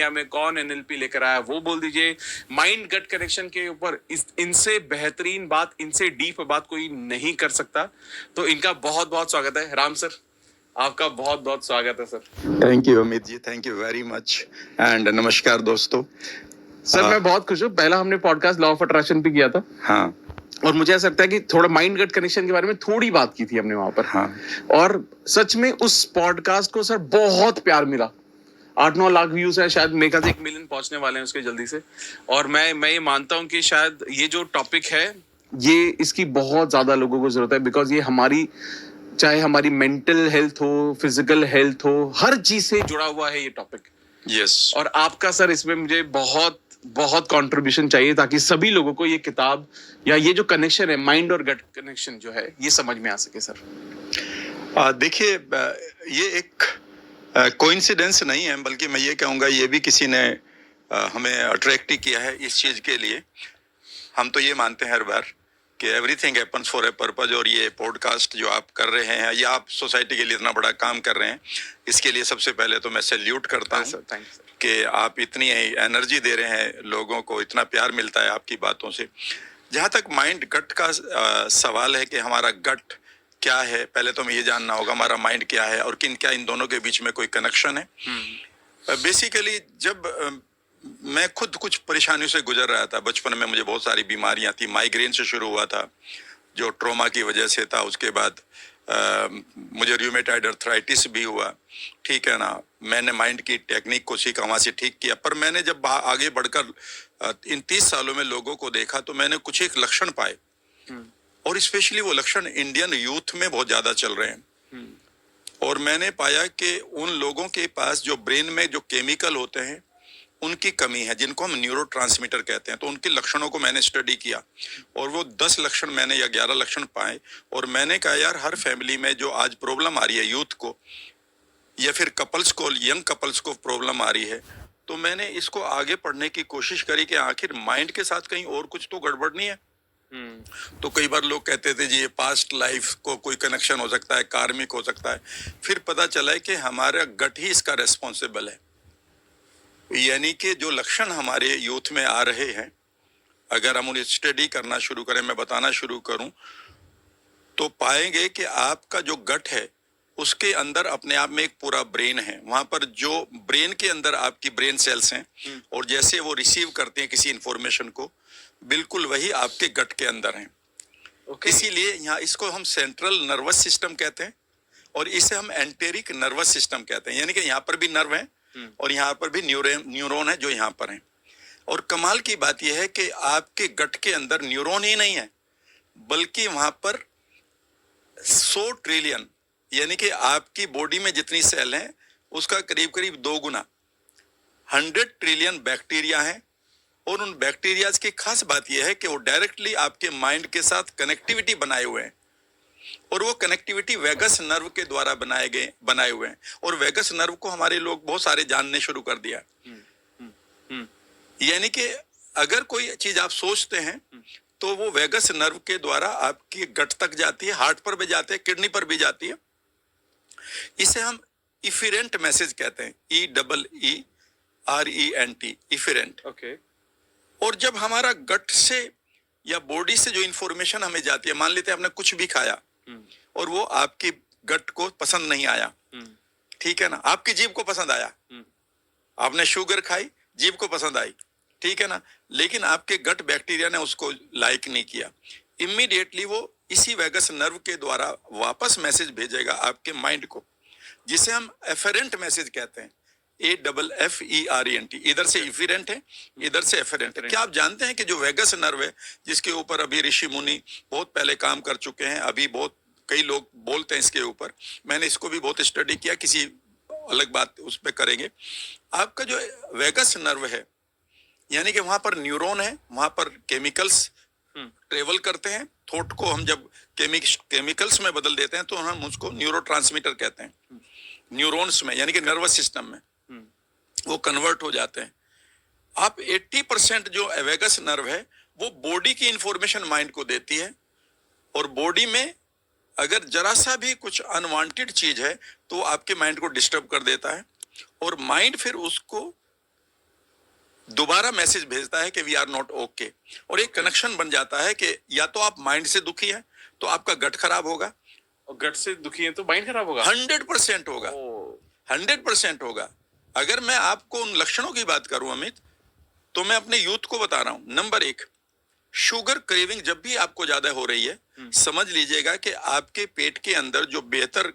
India में कौन NLP लेकर आया वो बोल दीजिए। माइंड गट कनेक्शन के ऊपर इनसे बेहतरीन बात, इनसे डीप बात कोई नहीं कर सकता। तो इनका बहुत बहुत स्वागत है। राम सर, आपका बहुत बहुत स्वागत है sir. Thank you Amit ji, thank you very much and नमस्कार दोस्तों। सर मैं बहुत खुश हूँ। पहला हमने पॉडकास्ट लॉ ऑफ अट्रैक्शन पे किया था। हाँ, और मुझे ऐसा लगता है कि थोड़ा माइंड गट कनेक्शन के बारे में थोड़ी बात की थी हमने वहां पर। हाँ। और सच में उस पॉडकास्ट को सर बहुत प्यार मिला। 8-9 लाख व्यूज है, शायद मेरे ख्याल से 1 मिलियन पहुंचने वाले हैं उसके जल्दी से। और मैं ये मानता हूं कि शायद ये जो टॉपिक है ये इसकी बहुत ज्यादा लोगों को जरूरत है। बिकॉज ये हमारी, चाहे हमारी मेंटल हेल्थ हो, फिजिकल हेल्थ हो, हर चीज से जुड़ा हुआ है ये टॉपिक। यस। और आपका सर इसमें मुझे बहुत बहुत कंट्रीब्यूशन चाहिए ताकि सभी लोगों को ये किताब या ये जो कनेक्शन है, माइंड और गट कनेक्शन जो है, ये समझ में आ सके सर। देखिए, ये एक कोइंसिडेंस नहीं है, बल्कि मैं ये कहूँगा ये भी किसी ने हमें अट्रैक्ट किया है इस चीज के लिए। हम तो ये मानते हैं हर बार कि everything happens for a purpose, और ये पॉडकास्ट जो आप कर रहे हैं या आप सोसाइटी के लिए इतना बड़ा काम कर रहे हैं, इसके लिए सबसे पहले तो मैं सैल्यूट करता हूँ कि आप इतनी एनर्जी दे रहे हैं, लोगों को इतना प्यार मिलता है आपकी बातों से। जहाँ तक माइंड गट का सवाल है कि हमारा गट क्या है, पहले तो हमें ये जानना होगा हमारा माइंड क्या है और क्या इन दोनों के बीच में कोई कनेक्शन है। बेसिकली जब मैं खुद कुछ परेशानियों से गुजर रहा था बचपन में, मुझे बहुत सारी बीमारियां थी। माइग्रेन से शुरू हुआ था जो ट्रॉमा की वजह से था, उसके बाद मुझे रूमेटॉइड अर्थराइटिस भी हुआ, ठीक है ना। मैंने माइंड की टेक्निक को सीखा, वहाँ से ठीक किया। पर मैंने जब आगे बढ़कर इन 30 सालों में लोगों को देखा तो मैंने कुछ एक लक्षण पाए, और स्पेशली वो लक्षण इंडियन यूथ में बहुत ज्यादा चल रहे हैं। और मैंने पाया कि उन लोगों के पास जो ब्रेन में जो केमिकल होते हैं उनकी कमी है, जिनको हम न्यूरोट्रांसमीटर कहते हैं। तो उनके लक्षणों को मैंने स्टडी किया और वो 10 लक्षण मैंने या 11 लक्षण पाए। और मैंने कहा यार, हर फैमिली में जो आज प्रॉब्लम आ रही है यूथ को या फिर कपल्स को, यंग कपल्स को प्रॉब्लम आ रही है, तो मैंने इसको आगे पढ़ने की कोशिश करी कि आखिर माइंड के साथ कहीं और कुछ तो गड़बड़ नहीं है। तो कई बार लोग कहते थे जी ये पास्ट लाइफ को कोई कनेक्शन हो सकता है, कार्मिक हो सकता है। फिर पता चला है कि हमारा गट ही इसका रेस्पॉन्सिबल है। यानी कि जो लक्षण हमारे यूथ में आ रहे हैं, अगर हम उन्हें स्टडी करना शुरू करें, मैं बताना शुरू करूं, तो पाएंगे कि आपका जो गट है उसके अंदर अपने आप में एक पूरा ब्रेन है। वहां पर जो ब्रेन के अंदर आपकी ब्रेन सेल्स हैं और जैसे वो रिसीव करते हैं किसी इंफॉर्मेशन को, बिल्कुल वही आपके गट के अंदर हैं। इसीलिए यहाँ इसको हम सेंट्रल नर्वस सिस्टम कहते हैं और इसे हम एंटेरिक नर्वस सिस्टम कहते हैं। यानी कि यहाँ पर भी नर्व है और यहाँ पर भी न्यूरॉन है जो यहाँ पर है। और कमाल की बात यह है कि आपके गट के अंदर न्यूरॉन ही नहीं है, बल्कि वहां पर 100 ट्रिलियन, यानी कि आपकी बॉडी में जितनी सेल हैं उसका करीब करीब 2 गुना 100 ट्रिलियन बैक्टीरिया हैं। और उन बैक्टीरियाज की खास बात यह है कि वो डायरेक्टली आपके माइंड के साथ कनेक्टिविटी बनाए हुए हैं, और वो कनेक्टिविटी वेगस नर्व के द्वारा बनाए हुए हैं। और वेगस नर्व को हमारे लोग बहुत सारे जानने शुरू कर दिया। यानी कि अगर कोई चीज आप सोचते हैं तो वो वेगस नर्व के द्वारा आपकी गट तक जाती है, हार्ट पर भी जाती है, किडनी पर भी जाती है। इसे हम इफिरेंट मैसेज कहते हैं, EERENT, इफिरेंट। और जब हमारा गट से या बॉडी से जो इंफॉर्मेशन हमें जाती है, मान लेते हैं आपने कुछ भी खाया और वो आपकी गट को पसंद नहीं आया, ठीक है ना। आपकी जीभ को पसंद आया, आपने शुगर खाई, जीभ को पसंद आई, ठीक है ना। लेकिन आपके गट बैक्टीरिया ने उसको लाइक नहीं किया। इमीडिएटली वो इसी वेगस नर्व के द्वारा वापस मैसेज भेजेगा आपके माइंड को, जिसे हम एफेरेंट मैसेज कहते हैं, AFFERENT। इधर से इफिरेंट है, इधर से एफेरेंट है। क्या आप जानते हैं कि जो वेगस नर्व है, जिसके ऊपर अभी ऋषि मुनि बहुत पहले काम कर चुके हैं, अभी बहुत कई लोग बोलते हैं इसके ऊपर, मैंने इसको भी बहुत स्टडी किया, किसी अलग बात उस पर करेंगे। आपका जो वेगस नर्व है, यानी कि वहां पर न्यूरॉन है, वहां पर केमिकल्स ट्रेवल करते हैं। थॉट को हम जब केमिकल्स में बदल देते हैं तो हम उसको न्यूरोट्रांसमीटर कहते हैं। न्यूरॉन्स में, यानी कि नर्वस सिस्टम में वो कन्वर्ट हो जाते हैं। आप 80% जो वेगस नर्व है वो बॉडी की इंफॉर्मेशन माइंड को देती है, और बॉडी में अगर जरा सा भी कुछ अनवांटेड चीज है तो आपके माइंड को डिस्टर्ब कर देता है, और माइंड फिर उसको दोबारा मैसेज भेजता है कि वी आर नॉट ओके, और एक कनेक्शन बन जाता है कि या तो आप माइंड से दुखी हैं तो आपका गट खराब होगा, और गट से दुखी है तो माइंड खराब होगा। 100% होगा, 100% होगा। अगर मैं आपको उन लक्षणों की बात करूं अमित, तो मैं अपने यूथ को बता रहा हूं। नंबर 1, शुगर क्रेविंग जब भी आपको ज्यादा हो रही है, समझ लीजिएगा कि आपके पेट के अंदर जो बेहतर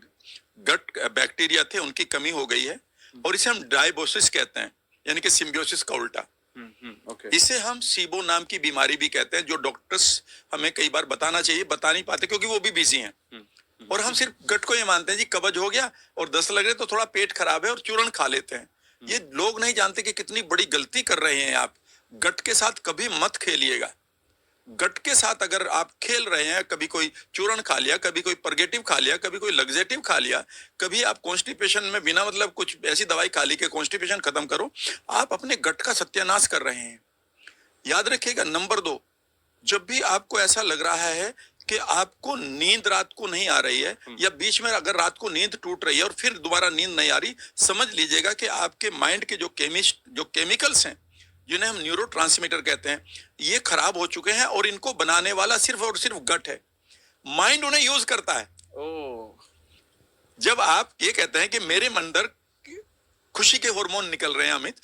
गट बैक्टीरिया थे उनकी कमी हो गई है, और इसे हम डायबोसिस कहते हैं, यानी कि सिम्बियोसिस का उल्टा। ओके। इसे हम सीबो नाम की बीमारी भी कहते हैं, जो डॉक्टर्स हमें कई बार बताना चाहिए, बता नहीं पाते क्योंकि वो भी बिजी हैं। और हम सिर्फ गट को ये मानते हैं जी कब्ज हो गया और दस्त लग रहे तो थोड़ा पेट खराब है और चूर्ण खा लेते हैं। ये लोग नहीं जानते कि कितनी बड़ी गलती कर रहे हैं आप। गट के साथ कभी मत खेलिएगा। गट के साथ अगर आप खेल रहे हैं, कभी कोई चूर्ण खा लिया, कभी कोई परगेटिव खा लिया, कभी कोई लग्जेटिव खा लिया, कभी आप कॉन्स्टिपेशन में बिना मतलब कुछ ऐसी दवाई खा ली कि कॉन्स्टिपेशन खत्म करो, आप अपने गट का सत्यानाश कर रहे हैं। याद रखिएगा। नंबर 2, जब भी आपको ऐसा लग रहा है कि आपको नींद रात को नहीं आ रही है, या बीच में अगर रात को नींद टूट रही है और फिर दोबारा नींद नहीं आ रही, समझ लीजिएगा कि आपके माइंड के जो केमिकल्स हैं, जिन्हें हम न्यूरोट्रांसमीटर कहते हैं, ये खराब हो चुके हैं, और इनको बनाने वाला सिर्फ और सिर्फ गट है। माइंड उन्हें यूज करता है। जब आप ये कहते हैं कि मेरे अंदर खुशी के हार्मोन निकल रहे हैं अमित,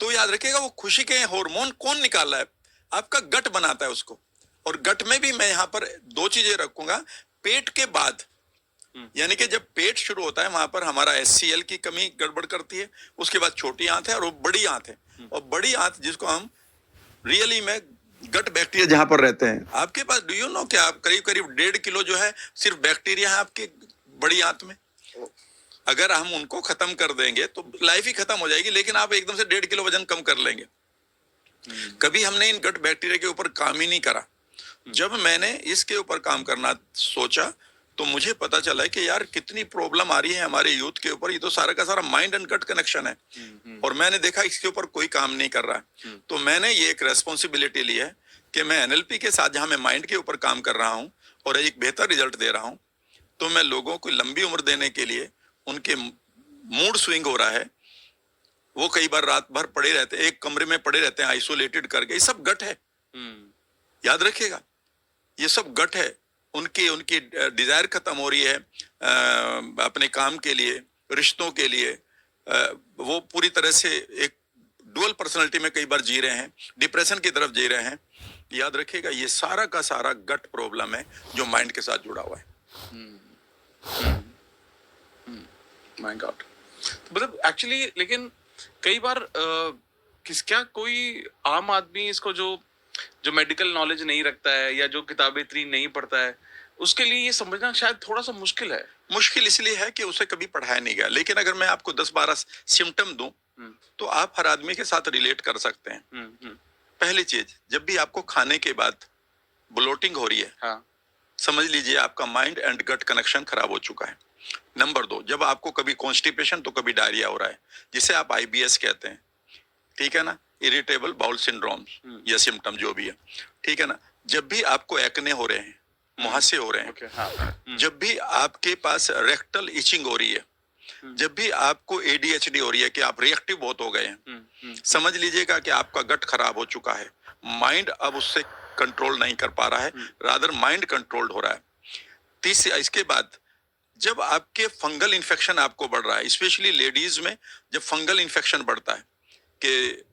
तो याद रखिएगा वो खुशी के हार्मोन कौन निकाल रहा है? आपका गट बनाता है उसको। और गट में भी मैं यहां पर 2 चीजें रखूंगा। पेट के बाद, यानी कि जब पेट शुरू होता है वहां पर हमारा HCl की कमी गड़बड़ करती है, उसके बाद छोटी आंत है और वो बड़ी आंत है। और बड़ी आंत जिसको हम रियली में गट बैक्टीरिया जहां पर रहते हैं, आपके पास डू यू नो कि आप करीब करीब 1.5 किलो जो है सिर्फ बैक्टीरिया है आपकी बड़ी आंत में। अगर हम उनको खत्म कर देंगे तो लाइफ ही खत्म हो जाएगी, लेकिन आप एकदम से 1.5 किलो वजन कम कर लेंगे। कभी हमने इन गट बैक्टीरिया के ऊपर काम ही नहीं करा। जब मैंने इसके ऊपर काम करना सोचा तो मुझे पता चला कि यार कितनी प्रॉब्लम आ रही है हमारे यूथ के ऊपर। ये तो सारा का सारा माइंड एंड गट कनेक्शन है, और मैंने देखा इसके ऊपर कोई काम नहीं कर रहा। तो मैंने ये एक रेस्पॉन्सिबिलिटी ली है कि मैं NLP के साथ जहां मैं माइंड के ऊपर काम कर रहा हूं और एक बेहतर रिजल्ट दे रहा हूं, तो मैं लोगों को लंबी उम्र देने के लिए, उनके मूड स्विंग हो रहा है, वो कई बार रात भर पड़े रहते हैं, एक कमरे में पड़े रहते हैं आइसोलेटेड करके, ये सब गट है। याद रखिएगा, ये सब गट है। उनकी डिजायर खत्म हो रही है अपने काम के लिए, रिश्तों के लिए। वो पूरी तरह से एक डुअल पर्सनालिटी में कई बार जी रहे हैं, डिप्रेशन की तरफ जी रहे हैं। याद रखिएगा, ये सारा का सारा गट प्रॉब्लम है जो माइंड के साथ जुड़ा हुआ है। My God. मतलब एक्चुअली, लेकिन कई बार क्या कोई आम आदमी इसको जो मेडिकल नॉलेज नहीं रखता है या जो किताबें इतनी नहीं पढ़ता है, उसके लिए ये समझना शायद थोड़ा सा मुश्किल है। मुश्किल इसलिए है कि उसे कभी पढ़ाया नहीं गया। लेकिन अगर मैं आपको 10-12 सिम्टम दूं तो आप हर आदमी के साथ रिलेट कर सकते हैं। पहली चीज, जब भी आपको खाने के बाद ब्लोटिंग हो रही है, हाँ, समझ लीजिए आपका माइंड एंड गट कनेक्शन खराब हो चुका है। नंबर 2, जब आपको कभी कॉन्स्टिपेशन तो कभी डायरिया हो रहा है, जिसे आप IBS कहते हैं, ठीक है ना, इरिटेबल बाउल सिंड्रोम या सिम्टम जो भी है, ठीक है ना। जब भी आपको एक्ने हो रहे हैं, मुहासे हो रहे हैं, हाँ, जब भी आपके पास रेक्टल इचिंग हो रही है, जब भी आपको ADHD हो रही है कि आप रिएक्टिव बहुत हो गए हैं, समझ लीजिएगा कि आपका गट खराब हो चुका है। माइंड अब उससे कंट्रोल नहीं कर पा रहा है, रादर माइंड कंट्रोल्ड हो रहा है। तीसरा, इसके बाद जब आपके फंगल इन्फेक्शन आपको बढ़ रहा है, स्पेशली लेडीज में जब फंगल इन्फेक्शन बढ़ता है कि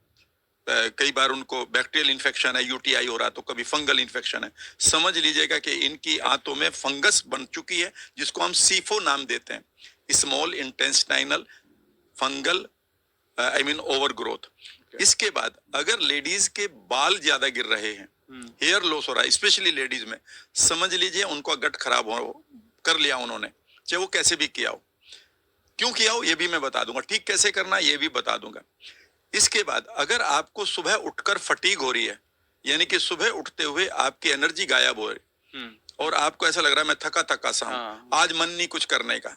कई बार उनको बैक्टीरियल इन्फेक्शन है, UTI हो रहा है, तो कभी फंगल इन्फेक्शन है, समझ लीजिएगा कि इनकी आंतों में फंगस बन चुकी है, जिसको हम सीफो नाम देते हैं, small intestinal fungal over growth. इसके बाद अगर लेडीज के बाल ज्यादा गिर रहे हैं, हेयर लॉस हो रहा है, स्पेशली लेडीज में, समझ लीजिए उनका गट खराब कर लिया उन्होंने, चाहे वो कैसे भी किया हो। क्यों किया हो ये भी मैं बता दूंगा, ठीक कैसे करना ये भी बता दूंगा। इसके बाद अगर आपको सुबह उठकर फटीग हो रही है, यानी कि सुबह उठते हुए आपकी एनर्जी गायब हो रही और आपको ऐसा लग रहा है मैं थका थका सा हूं, आज मन नहीं कुछ करने का।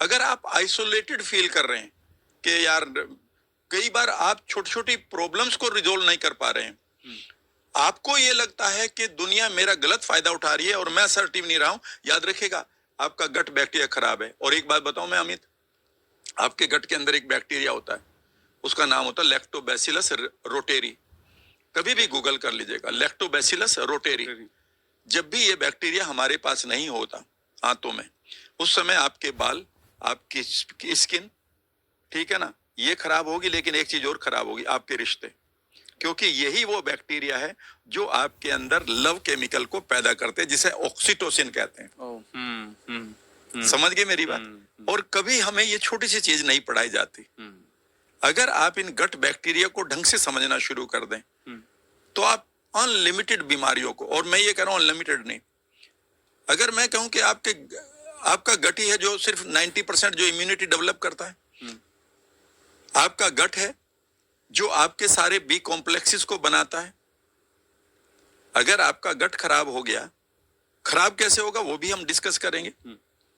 अगर आप आइसोलेटेड फील कर रहे हैं कि यार कई बार आप छोटी छोटी प्रॉब्लम्स को रिजोल्व नहीं कर पा रहे हैं, आपको ये लगता है कि दुनिया मेरा गलत फायदा उठा रही है और मैं असर्टिव नहीं रहा हूं, याद रखिएगा आपका गट बैक्टीरिया खराब है। और एक बात बताऊं मैं अमित, आपके गट के अंदर एक बैक्टीरिया होता है उसका नाम होता है लैक्टोबैसिलस रोटेरी। कभी भी गूगल कर लीजिएगा, लैक्टोबैसिलस रोटेरी। जब भी ये बैक्टीरिया हमारे पास नहीं होता हाथों में, उस समय आपके बाल, आपकी स्किन, ठीक है ना, ये खराब होगी। लेकिन एक चीज और खराब होगी, आपके रिश्ते, क्योंकि यही वो बैक्टीरिया है जो आपके अंदर लव केमिकल को पैदा करते हैं, जिसे ऑक्सीटोसिन कहते हैं। समझ गए मेरी बात? और कभी हमें ये छोटी सी चीज नहीं पढ़ाई जाती। अगर आप इन गट बैक्टीरिया को ढंग से समझना शुरू कर दें तो आप अनलिमिटेड बीमारियों को, और मैं ये कह रहा हूं अनलिमिटेड नहीं, अगर मैं कहूं कि आपका गट ही है जो सिर्फ 90% जो इम्यूनिटी डेवलप करता है, आपका गट है जो आपके सारे बी कॉम्प्लेक्सेस को बनाता है। अगर आपका गट खराब हो गया, खराब कैसे होगा वो भी हम डिस्कस करेंगे।